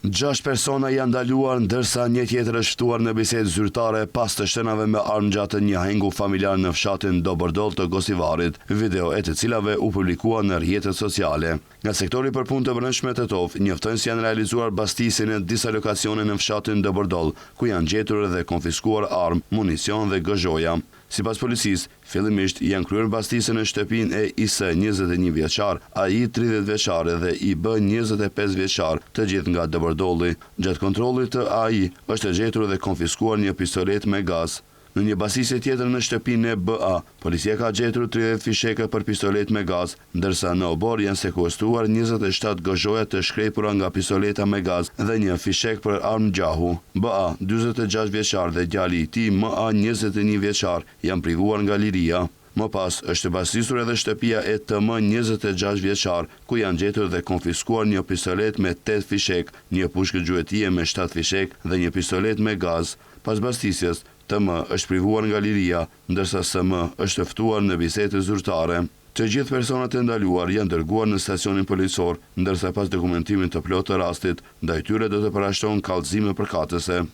6 persona janë ndaluar ndërsa një tjetër është ftuar në bisedë zyrtare pas të shenave me armë gjatë një ahengu familjar në fshatin Dobordoll të Gosivarit, video e të cilave u publikua në rrjetet sociale. Nga sektori për punë të brendshme Tetov, njoftojnë se janë realizuar bastisje në disa lokasione në fshatin Dobordoll, ku janë gjetur dhe konfiskuar armë, municion dhe gëzhoja. Sipas policisë, fillimisht janë kryer bastisje në shtëpinë e IS 21 vjeçar, AI 30 vjeçar dhe IB 25 vjeçar, të gjithë nga Dobordolli. Gjatë kontrollit të AI është gjetur dhe konfiskuar një pistolet me gaz. Në një bastisje tjetër në shtëpinë e BA, policia ka gjetur 30 fisheka për pistolet me gaz, ndërsa në obor janë sekuestruar 27 gëzhoja të shkrepura nga pistoleta me gaz dhe një fishek për armë gjahu. BA, 46 vjeçar dhe djali i tij MA, 21 vjeçar, janë privuar nga liria. Më pas është bastisur edhe shtëpia e TM 26 vjeçar, ku janë gjetur dhe konfiskuar një pistolet me 8 fishek, një pushkë gjuetie me 7 fishek dhe një pistolet me gaz. Pas bastisjes, TM është privuar nga liria, ndërsa SM është ftuar në bisedë zyrtare. Të gjithë personat e ndaluar janë dërguar në stacionin policor, ndërsa pas dokumentimit të plotë të rastit, ndaj tyre do të parashtrohen kallëzime përkatëse.